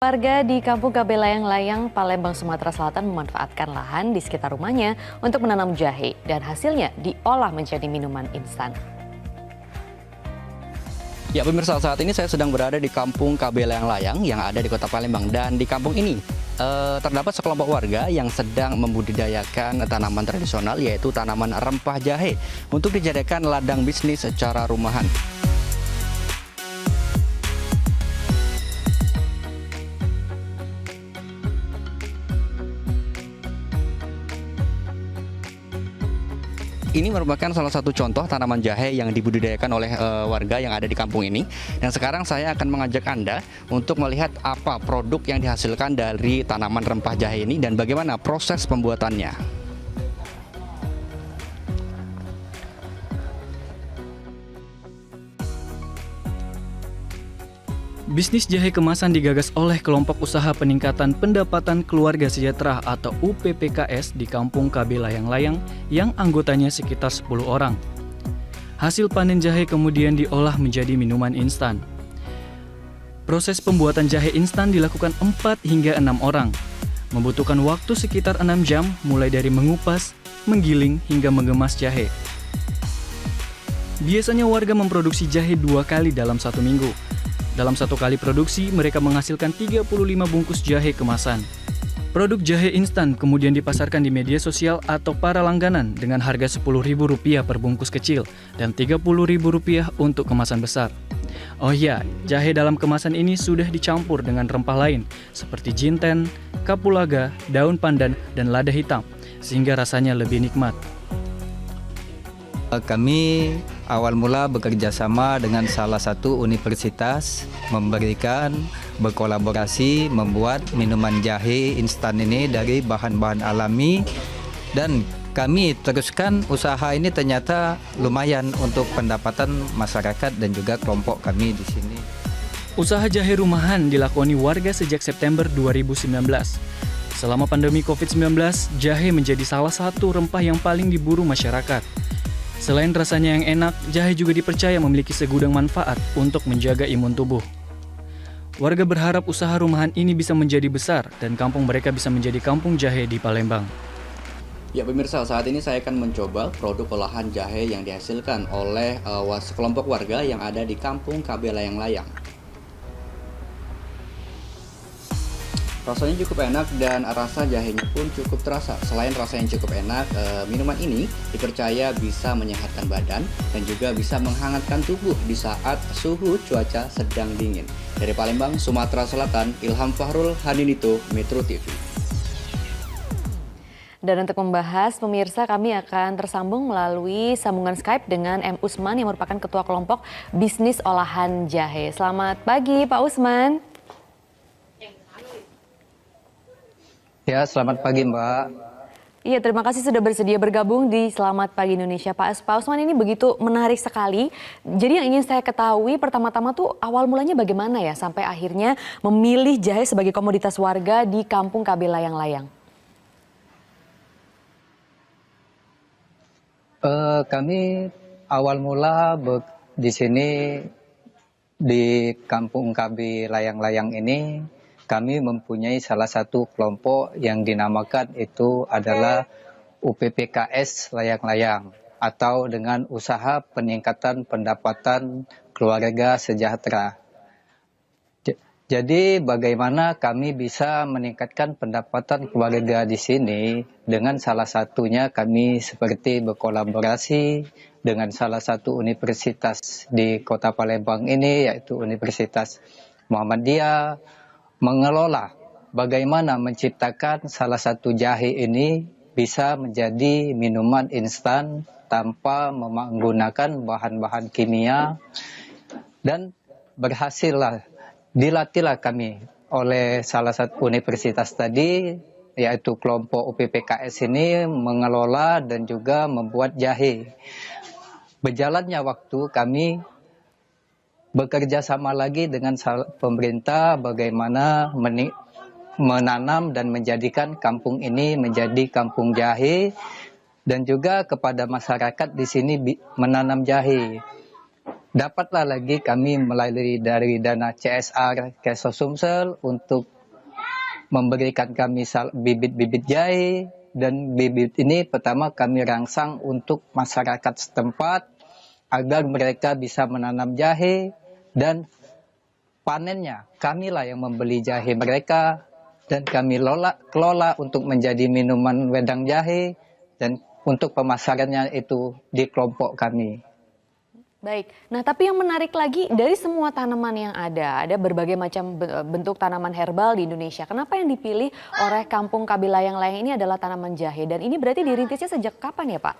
Warga di Kampung KB Layang-Layang, Palembang, Sumatera Selatan memanfaatkan lahan di sekitar rumahnya untuk menanam jahe dan hasilnya diolah menjadi minuman instan. Ya pemirsa, saat ini saya sedang berada di Kampung KB Layang-Layang yang ada di Kota Palembang, dan di kampung ini terdapat sekelompok warga yang sedang membudidayakan tanaman tradisional, yaitu tanaman rempah jahe untuk dijadikan ladang bisnis secara rumahan. Ini merupakan salah satu contoh tanaman jahe yang dibudidayakan oleh warga yang ada di kampung ini. Dan sekarang saya akan mengajak Anda untuk melihat apa produk yang dihasilkan dari tanaman rempah jahe ini dan bagaimana proses pembuatannya. Bisnis jahe kemasan digagas oleh Kelompok Usaha Peningkatan Pendapatan Keluarga Sejahtera atau UPPKS di Kampung KB Layang-Layang yang anggotanya sekitar 10 orang. Hasil panen jahe kemudian diolah menjadi minuman instan. Proses pembuatan jahe instan dilakukan 4 hingga 6 orang. Membutuhkan waktu sekitar 6 jam mulai dari mengupas, menggiling hingga mengemas jahe. Biasanya warga memproduksi jahe 2 kali dalam 1 minggu. Dalam 1 kali produksi, mereka menghasilkan 35 bungkus jahe kemasan. Produk jahe instan kemudian dipasarkan di media sosial atau para langganan dengan harga Rp10.000 per bungkus kecil dan Rp30.000 untuk kemasan besar. Oh ya, jahe dalam kemasan ini sudah dicampur dengan rempah lain seperti jinten, kapulaga, daun pandan, dan lada hitam, sehingga rasanya lebih nikmat. Kami awal mula bekerja sama dengan salah satu universitas, berkolaborasi membuat minuman jahe instan ini dari bahan-bahan alami, dan kami teruskan usaha ini. Ternyata lumayan untuk pendapatan masyarakat dan juga kelompok kami di sini. Usaha jahe rumahan dilakoni warga sejak September 2019. Selama pandemi COVID-19, jahe menjadi salah satu rempah yang paling diburu masyarakat. Selain rasanya yang enak, jahe juga dipercaya memiliki segudang manfaat untuk menjaga imun tubuh. Warga berharap usaha rumahan ini bisa menjadi besar dan kampung mereka bisa menjadi kampung jahe di Palembang. Ya pemirsa, saat ini saya akan mencoba produk olahan jahe yang dihasilkan oleh sekelompok warga yang ada di Kampung KB Layang-Layang. Rasanya cukup enak dan rasa jahenya pun cukup terasa. Selain rasa yang cukup enak, minuman ini dipercaya bisa menyehatkan badan dan juga bisa menghangatkan tubuh di saat suhu cuaca sedang dingin. Dari Palembang, Sumatera Selatan, Ilham Fahrul Hadinito, Metro TV. Dan untuk membahas, pemirsa, kami akan tersambung melalui sambungan Skype dengan M. Usman yang merupakan Ketua Kelompok Bisnis Olahan Jahe. Selamat pagi Pak Usman. Ya, selamat pagi Mbak. Iya, terima kasih sudah bersedia bergabung di Selamat Pagi Indonesia. Pak Usman, ini begitu menarik sekali. Jadi yang ingin saya ketahui pertama-tama tuh awal mulanya bagaimana ya sampai akhirnya memilih jahe sebagai komoditas warga di Kampung KB Layang-Layang? Kami awal mula di sini di Kampung KB Layang-Layang ini, kami mempunyai salah satu kelompok yang dinamakan itu adalah UPPKS Layang-Layang atau dengan Usaha Peningkatan Pendapatan Keluarga Sejahtera. Jadi bagaimana kami bisa meningkatkan pendapatan keluarga di sini? Dengan salah satunya kami seperti berkolaborasi dengan salah satu universitas di Kota Palembang ini, yaitu Universitas Muhammadiyah, mengelola bagaimana menciptakan salah satu jahe ini bisa menjadi minuman instan tanpa menggunakan bahan-bahan kimia, dan dilatihlah kami oleh salah satu universitas tadi, yaitu kelompok UPPKS ini mengelola dan juga membuat jahe. Berjalannya waktu, kami bekerja sama lagi dengan pemerintah bagaimana menanam dan menjadikan kampung ini menjadi kampung jahe, dan juga kepada masyarakat di sini menanam jahe. dapatlah lagi kami melalui dari dana CSR Keso Sumsel untuk memberikan kami bibit-bibit jahe, dan bibit ini pertama kami rangsang untuk masyarakat setempat agar mereka bisa menanam jahe, dan panennya kamilah yang membeli jahe mereka dan kami kelola untuk menjadi minuman wedang jahe, dan untuk pemasarannya itu di kelompok kami. Baik, nah tapi yang menarik lagi dari semua tanaman yang ada berbagai macam bentuk tanaman herbal di Indonesia. Kenapa yang dipilih oleh Kampung KB Layang-Layang ini adalah tanaman jahe? Dan ini berarti dirintisnya sejak kapan ya Pak?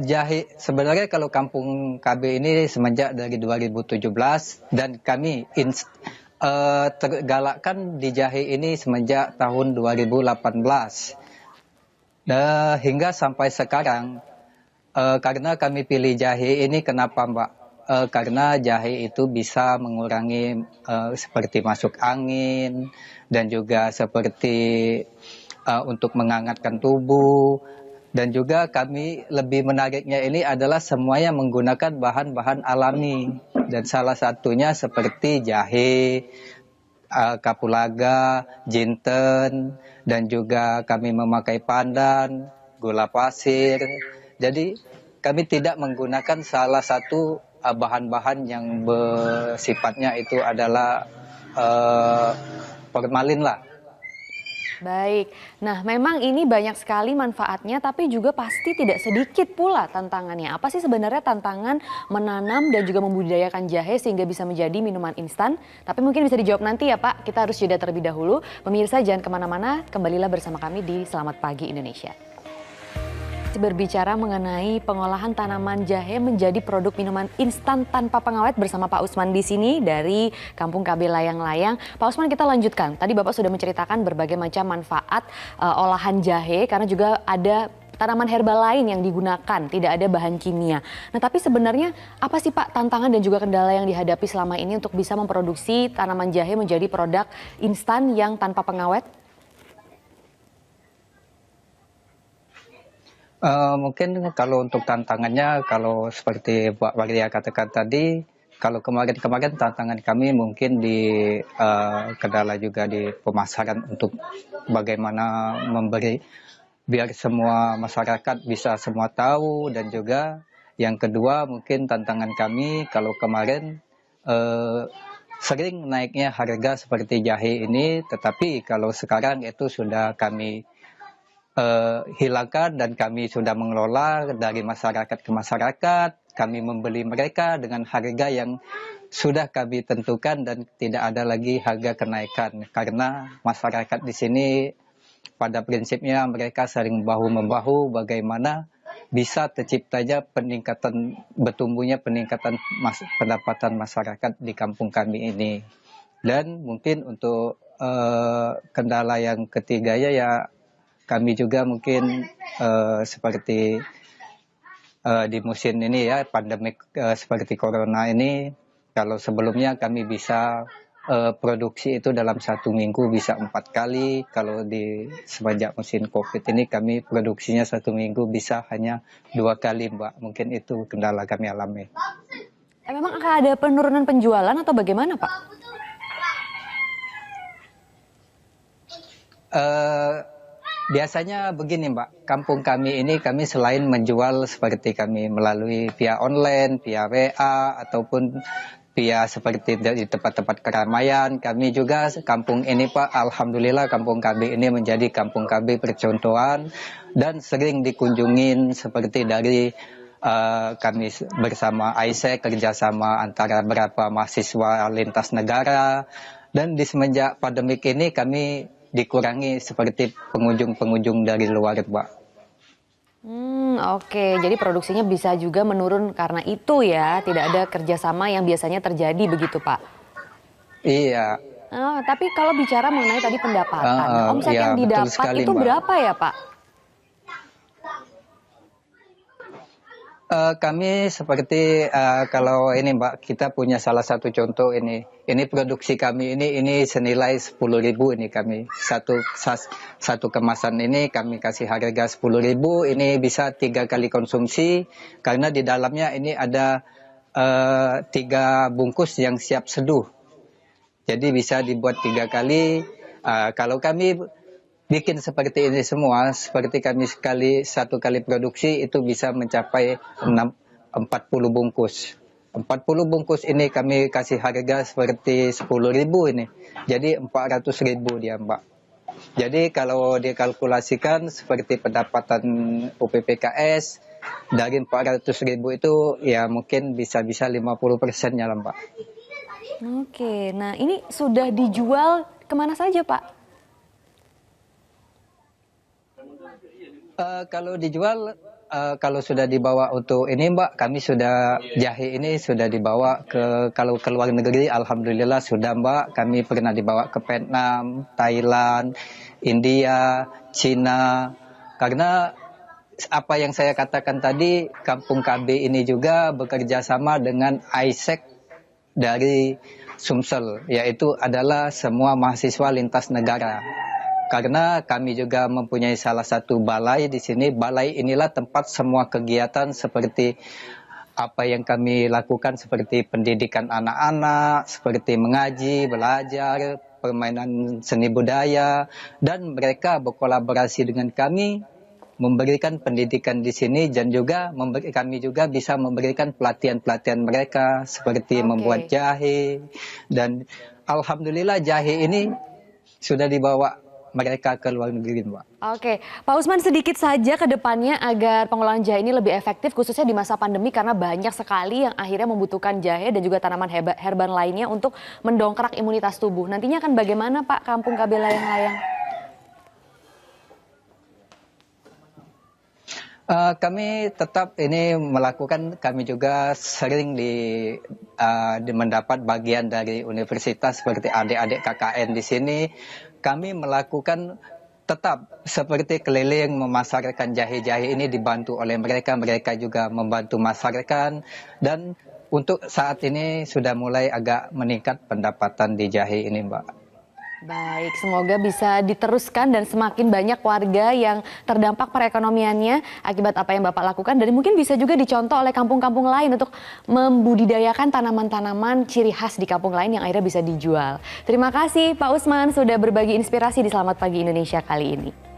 Jahe sebenarnya kalau Kampung KB ini semenjak dari 2017, dan kami tergalakkan di jahe ini semenjak tahun 2018. Hingga sampai sekarang, karena kami pilih jahe ini, kenapa Mbak? Karena jahe itu bisa mengurangi seperti masuk angin, dan juga seperti untuk menghangatkan tubuh. Dan juga kami lebih menariknya ini adalah semuanya menggunakan bahan-bahan alami. Dan salah satunya seperti jahe, kapulaga, jinten, dan juga kami memakai pandan, gula pasir. Jadi kami tidak menggunakan salah satu bahan-bahan yang bersifatnya itu adalah formalin lah. Baik, nah memang ini banyak sekali manfaatnya tapi juga pasti tidak sedikit pula tantangannya. Apa sih sebenarnya tantangan menanam dan juga membudidayakan jahe sehingga bisa menjadi minuman instan? Tapi mungkin bisa dijawab nanti ya Pak, kita harus jeda terlebih dahulu. Pemirsa jangan kemana-mana, kembalilah bersama kami di Selamat Pagi Indonesia. Berbicara mengenai pengolahan tanaman jahe menjadi produk minuman instan tanpa pengawet bersama Pak Usman di sini dari Kampung KB Layang-Layang. Pak Usman, kita lanjutkan. Tadi Bapak sudah menceritakan berbagai macam manfaat olahan jahe karena juga ada tanaman herbal lain yang digunakan, tidak ada bahan kimia. Nah, tapi sebenarnya apa sih Pak tantangan dan juga kendala yang dihadapi selama ini untuk bisa memproduksi tanaman jahe menjadi produk instan yang tanpa pengawet? Mungkin kalau untuk tantangannya, kalau seperti Pak Waria katakan tadi, kalau kemarin-kemarin tantangan kami mungkin di kendala juga di pemasaran untuk bagaimana memberi biar semua masyarakat bisa semua tahu, dan juga yang kedua mungkin tantangan kami kalau kemarin sering naiknya harga seperti jahe ini, tetapi kalau sekarang itu sudah kami hilangkan, dan kami sudah mengelola dari masyarakat ke masyarakat. Kami membeli mereka dengan harga yang sudah kami tentukan dan tidak ada lagi harga kenaikan, karena masyarakat di sini pada prinsipnya mereka saling bahu-membahu bagaimana bisa terciptanya bertumbuhnya peningkatan pendapatan masyarakat di kampung kami ini. Dan mungkin untuk kendala yang ketiganya ya kami juga mungkin seperti di musim ini ya, pandemik seperti corona ini, kalau sebelumnya kami bisa produksi itu dalam 1 minggu bisa 4 kali, kalau di semenjak musim COVID ini kami produksinya 1 minggu bisa hanya 2 kali Mbak. Mungkin itu kendala kami alami. Memang akan ada penurunan penjualan atau bagaimana Pak? Biasanya begini Mbak, kampung kami ini kami selain menjual seperti kami melalui via online, via WA, ataupun via seperti di tempat-tempat keramaian, kami juga kampung ini Pak, alhamdulillah kampung KB ini menjadi kampung KB percontohan dan sering dikunjungin seperti dari kami bersama AISEC kerjasama antara beberapa mahasiswa lintas negara, dan di semenjak pandemik ini kami dikurangi seperti pengunjung-pengunjung dari luar, Pak. Oke, jadi produksinya bisa juga menurun karena itu ya, tidak ada kerjasama yang biasanya terjadi begitu Pak? Iya. Tapi kalau bicara mengenai tadi pendapatan, omset yang didapat sekali, itu Mbak, berapa ya Pak? Kami seperti kalau ini Mbak, kita punya salah satu contoh ini. Ini produksi kami ini senilai 10.000 ini kami. Satu kemasan ini kami kasih harga 10.000, ini bisa 3 kali konsumsi karena di dalamnya ini ada 3 bungkus yang siap seduh. Jadi bisa dibuat 3 kali. Kalau kami bikin seperti ini semua, seperti kami satu kali produksi itu bisa mencapai 40 bungkus. 40 bungkus ini kami kasih harga seperti 10.000 ini. Jadi 400.000 dia Mbak. Jadi kalau dikalkulasikan seperti pendapatan UPPKS dari 400.000 itu ya mungkin bisa 50%-nya lah Mbak. Oke, nah ini sudah dijual kemana saja Pak? Kalau dijual, kalau sudah dibawa untuk ini Mbak, kami sudah jahe ini sudah dibawa kalau ke luar negeri, alhamdulillah sudah Mbak. Kami pernah dibawa ke Vietnam, Thailand, India, Cina. Karena apa yang saya katakan tadi, Kampung KB ini juga bekerja sama dengan ISEC dari Sumsel, yaitu adalah semua mahasiswa lintas negara. Karena kami juga mempunyai salah satu balai di sini. Balai inilah tempat semua kegiatan seperti apa yang kami lakukan seperti pendidikan anak-anak, seperti mengaji, belajar, permainan seni budaya, dan mereka berkolaborasi dengan kami memberikan pendidikan di sini dan juga kami juga bisa memberikan pelatihan-pelatihan mereka seperti membuat jahe, dan alhamdulillah jahe ini sudah dibawa mereka ke luar negeri, Mbak. Oke, Pak Usman, sedikit saja ke depannya agar pengelolaan jahe ini lebih efektif khususnya di masa pandemi karena banyak sekali yang akhirnya membutuhkan jahe dan juga tanaman herban lainnya untuk mendongkrak imunitas tubuh. Nantinya akan bagaimana Pak Kampung KB Layang-Layang? Kami tetap ini melakukan, kami juga sering mendapat bagian dari universitas seperti adik-adik KKN di sini. Kami melakukan tetap seperti keliling memasarkan jahe-jahe ini dibantu oleh mereka. Mereka juga membantu masarkan dan untuk saat ini sudah mulai agak meningkat pendapatan di jahe ini, Mbak. Baik, semoga bisa diteruskan dan semakin banyak warga yang terdampak perekonomiannya akibat apa yang Bapak lakukan dan mungkin bisa juga dicontoh oleh kampung-kampung lain untuk membudidayakan tanaman-tanaman ciri khas di kampung lain yang akhirnya bisa dijual. Terima kasih Pak Usman sudah berbagi inspirasi di Selamat Pagi Indonesia kali ini.